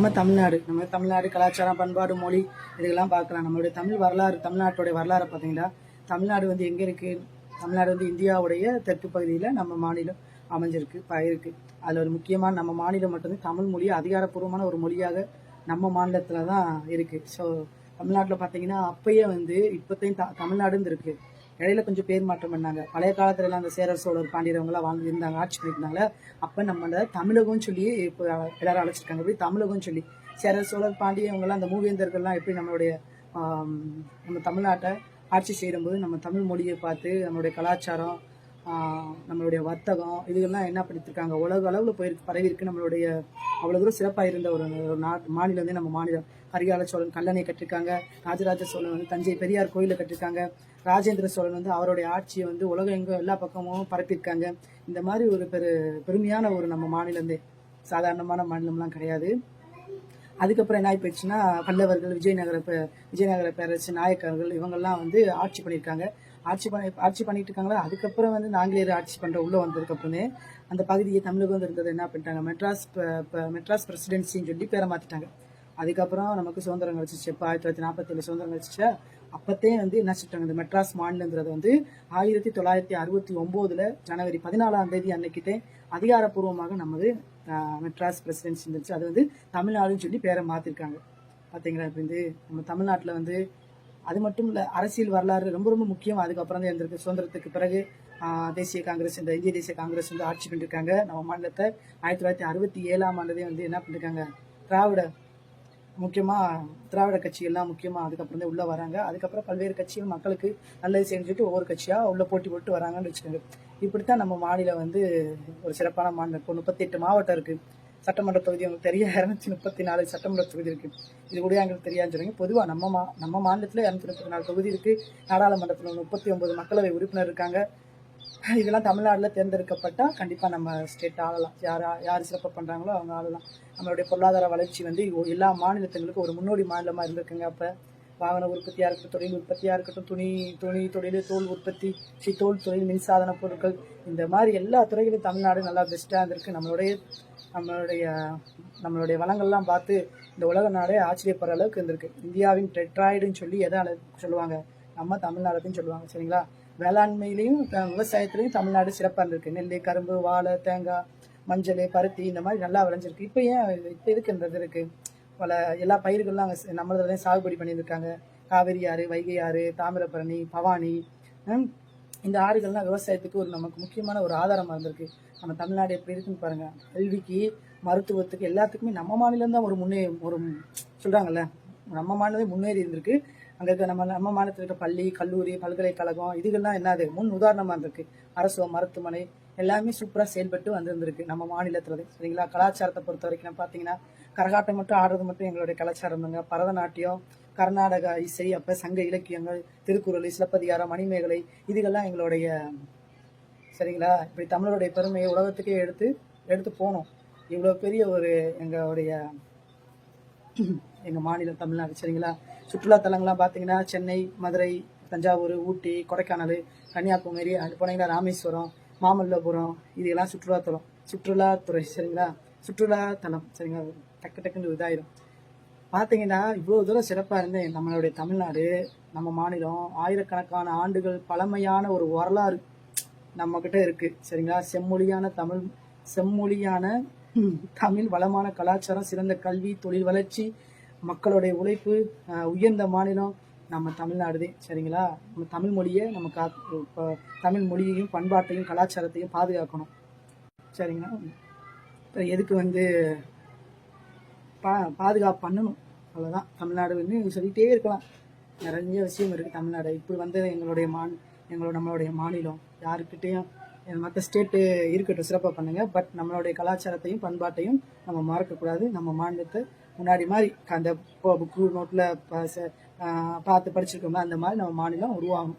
நம்ம தமிழ்நாடு கலாச்சாரம், பண்பாடு, மொழி இதுக்கெல்லாம் பார்க்கலாம். நம்மளுடைய தமிழ் வரலாறு, தமிழ்நாட்டுடைய வரலாறை பார்த்தீங்கன்னா, தமிழ்நாடு வந்து எங்கே இருக்குது? தமிழ்நாடு வந்து இந்தியாவுடைய தெற்கு பகுதியில் நம்ம மாநிலம் அமைஞ்சிருக்கு, இருக்கு. அதில் ஒரு முக்கியமான நம்ம மாநிலம் மட்டும்தான் தமிழ் மொழி அதிகாரப்பூர்வமான ஒரு மொழியாக நம்ம மாநிலத்தில் தான் இருக்குது. ஸோ தமிழ்நாட்டில் பார்த்தீங்கன்னா அப்பயே வந்து இப்போத்தையும் தமிழ்நாடுன்னு இருக்குது. இடையில கொஞ்சம் பேர் மாற்றம் பண்ணாங்க. பழைய காலத்துல எல்லாம் அந்த சேரர் சோழர் பாண்டியவங்களாம் வாழ்ந்து இருந்தாங்க, ஆட்சி பண்ணியிருந்தாங்க. அப்போ நம்ம தமிழகம் சொல்லி இப்போ எல்லாரும் அழைச்சிருக்காங்க. எப்படி தமிழகம் சொல்லி சேரர் சோழர் பாண்டியவங்களாம் அந்த மூவேந்தர்கள்லாம் எப்படி நம்ம தமிழ்நாட்டை ஆட்சி செய்யும்போது நம்ம தமிழ் மொழியை பார்த்து நம்மளுடைய கலாச்சாரம், நம்மளுடைய வர்த்தகம் இதுகள்லாம் என்ன பண்ணியிருக்காங்க, உலக அளவில் பரவி இருக்கு. நம்மளுடைய அவ்வளோ தூரம் சிறப்பாக இருந்த ஒரு மாநிலம் வந்து நம்ம மாநிலம். கரிகால சோழன் கல்லணை கட்டிருக்காங்க, ராஜராஜ சோழன் வந்து தஞ்சை பெரியார் கோயிலை கட்டிருக்காங்க, ராஜேந்திர சோழன் வந்து அவருடைய ஆட்சியை வந்து உலகம் எங்கோ எல்லா பக்கமும் பரப்பியிருக்காங்க. இந்த மாதிரி ஒரு பெருமையான ஒரு நம்ம மாநிலந்தே, சாதாரணமான மாநிலம்லாம் கிடையாது. அதுக்கப்புறம் என்ன ஆகி போயிடுச்சுன்னா, பல்லவர்கள், விஜயநகர பேரரசு நாயக்கர்கள் இவங்கெல்லாம் வந்து ஆட்சி பண்ணியிருக்காங்க. ஆட்சி பண்ணிட்டு இருக்காங்களா. அதுக்கப்புறம் வந்து ஆங்கிலேயர் ஆட்சி பண்ற உள்ள வந்ததுக்கப்புறமே அந்த பகுதியை தமிழகம் இருந்தது என்ன பண்ணிட்டாங்க, மெட்ராஸ் பிரசிடென்சின்னு சொல்லி பேரை மாத்திட்டாங்க. அதுக்கப்புறம் நமக்கு சுதந்திரம் கிடைச்சிச்சு. இப்போ 1947 சுதந்திரம் கிடைச்சிச்சா. அப்பத்தே வந்து என்ன சொல்லிட்டாங்க, இந்த மெட்ராஸ் மாநிலங்கிறது வந்து 1969 ஜனவரி 14 அன்னைக்கிட்டே அதிகாரப்பூர்வமாக நமது மெட்ராஸ் பிரசிடென்சி இருந்துச்சு. அது வந்து தமிழ்நாடுன்னு சொல்லி பேரை மாத்திருக்காங்க. பார்த்தீங்களா? இப்போ வந்து நம்ம தமிழ்நாட்டில் வந்து அது மட்டும் இல்லை, அரசியல் வரலாறு ரொம்ப ரொம்ப முக்கியம். அதுக்கப்புறம் தான் இருந்திருக்கு. சுதந்திரத்துக்கு பிறகு தேசிய காங்கிரஸ், இந்த இந்திய தேசிய காங்கிரஸ் வந்து ஆட்சி பண்ணிருக்காங்க நம்ம மாநிலத்தை. 1967 வந்து என்ன பண்ணிருக்காங்க, திராவிட கட்சிகள்லாம் முக்கியமாக அதுக்கப்புறம் தான் உள்ளே வராங்க. அதுக்கப்புறம் பல்வேறு கட்சிகள் மக்களுக்கு நல்லது செஞ்சுட்டு ஒவ்வொரு கட்சியாக உள்ளே போட்டி போட்டு வராங்கன்னு வச்சுக்கோங்க. இப்படித்தான் நம்ம மாநிலம் வந்து ஒரு சிறப்பான மாநிலம். இப்போ 38 மாவட்டம் இருக்குது. சட்டமன்ற தொகுதி உங்களுக்கு தெரிய 234 சட்டமன்ற தொகுதி இருக்குது. இது கூட எங்களுக்கு தெரியாதுன்னு சொல்லுங்க. பொதுவாக நம்ம மாநிலத்தில் 234 தொகுதி இருக்குது. நாடாளுமன்றத்தில் 39 மக்களவை உறுப்பினர் இருக்காங்க. இதெல்லாம் தமிழ்நாட்டில் தேர்ந்தெடுக்கப்பட்டால் கண்டிப்பாக நம்ம ஸ்டேட் ஆளலாம். யார் சிறப்பாக பண்ணுறாங்களோ அவங்க ஆளலாம். நம்மளுடைய பொருளாதார வளர்ச்சி வந்து எல்லா மாநிலத்துங்களுக்கும் ஒரு முன்னோடி மாநிலமாக இருந்திருக்குங்க. அப்போ வாகன உற்பத்தியாக இருக்கட்டும், தொழில் உற்பத்தியாக இருக்கட்டும், துணி தொழில், தோல் உற்பத்தி, தோல் தொழில், மின்சாதன பொருட்கள், இந்த மாதிரி எல்லா துறையிலும் தமிழ்நாடு நல்லா பெஸ்ட்டாக இருந்திருக்கு. நம்மளுடைய வளங்கள்லாம் பார்த்து இந்த உலக நாடே ஆச்சரியப்படுற அளவுக்கு இருந்திருக்கு. இந்தியாவின் டெட்ராய்டுன்னு சொல்லி எதை சொல்லுவாங்க, நம்ம தமிழ்நாடுன்னு சொல்லுவாங்க. சரிங்களா? வேளாண்மையிலையும் விவசாயத்துலையும் தமிழ்நாடு சிறப்பாக இருந்திருக்கு. நெல், கரும்பு, வாழை, தேங்காய், மஞ்சள், பருத்தி இந்த மாதிரி நல்லா விளைஞ்சிருக்கு. இப்போ எதுக்கு இந்த இருக்கு, எல்லா பயிர்கள்லாம் அங்கே நம்மளதுலேயும் சாகுபடி பண்ணியிருக்காங்க. காவிரி ஆறு, வைகை ஆறு, தாமிரபரணி, பவானி, இந்த ஆறுகள்லாம் விவசாயத்துக்கு நமக்கு முக்கியமான ஒரு ஆதாரமாக இருந்திருக்கு. நம்ம தமிழ்நாடு எப்படி இருக்குன்னு பாருங்க. கல்விக்கு, மருத்துவத்துக்கு, எல்லாத்துக்குமே நம்ம மாநிலம் தான் ஒரு சொல்றாங்கல்ல, நம்ம மாநிலமே முன்னேறி இருந்திருக்கு. அங்கே இருக்க நம்ம மாநிலத்தில் இருக்க பள்ளி, கல்லூரி, பல்கலைக்கழகம் இதுகள்லாம் என்னது முன் உதாரணமாக இருந்திருக்கு. அரசு மருத்துவமனை எல்லாமே சூப்பராக செயல்பட்டு வந்திருந்திருக்கு நம்ம மாநிலத்தில். சரிங்களா? கலாச்சாரத்தை பொறுத்த வரைக்கும் பார்த்தீங்கன்னா, கரகாட்டம் மட்டும் ஆடுறது மட்டும் எங்களுடைய கலாச்சாரம் தாங்க. பரதநாட்டியம், கர்நாடக இசை, அப்போ சங்க இலக்கியங்கள், திருக்குறள், சிலப்பதிகாரம், மணிமேகலை இதுகள்லாம் எங்களுடைய, சரிங்களா? இப்படி தமிழருடைய பெருமையை உலகத்துக்கே எடுத்து போனோம். இவ்வளோ பெரிய ஒரு எங்கள் மாநிலம் தமிழ்நாடு. சரிங்களா? சுற்றுலா தலங்கள்லாம் பார்த்தீங்கன்னா சென்னை, மதுரை, தஞ்சாவூர், ஊட்டி, கொடைக்கானல், கன்னியாகுமரி, அது போனீங்கன்னா ராமேஸ்வரம், மாமல்லபுரம், இதெல்லாம் சுற்றுலாத்துறை. சரிங்களா? சுற்றுலாத்தலம். சரிங்களா? டக்குன்னு இதாயிரும். பார்த்தீங்கன்னா இவ்வளோ தூரம் சிறப்பாக இருந்தேன் நம்மளுடைய தமிழ்நாடு, நம்ம மாநிலம். ஆயிரக்கணக்கான ஆண்டுகள் பழமையான ஒரு வரலாறு நம்மக்கிட்ட இருக்குது. சரிங்களா? செம்மொழியான தமிழ், வளமான கலாச்சாரம், சிறந்த கல்வி, தொழில் வளர்ச்சி, மக்களுடைய உழைப்பு, உயர்ந்த மாநிலம் நம்ம தமிழ்நாடு. சரிங்களா? நம்ம தமிழ் மொழியை தமிழ் மொழியையும் பண்பாட்டையும் கலாச்சாரத்தையும் பாதுகாக்கணும். சரிங்களா? எதுக்கு வந்து பாதுகாப்பு பண்ணணும், அவ்வளோதான். தமிழ்நாடுன்னு சொல்லிகிட்டே இருக்கலாம். நிறைய விஷயம் இருக்குது தமிழ்நாடு. இப்படி வந்து நம்மளுடைய மாநிலம் யாருக்கிட்டேயும் மற்ற ஸ்டேட்டு இருக்கட்டும், சிறப்பாக பண்ணுங்க. பட் நம்மளுடைய கலாச்சாரத்தையும் பண்பாட்டையும் நம்ம மறக்கக்கூடாது. நம்ம மாநிலத்தை முன்னாடி மாதிரி அந்த புக்கு நோட்டில் பார்த்து படிச்சிருக்கோம்னா அந்த மாதிரி நம்ம மாநிலம் உருவாகும்.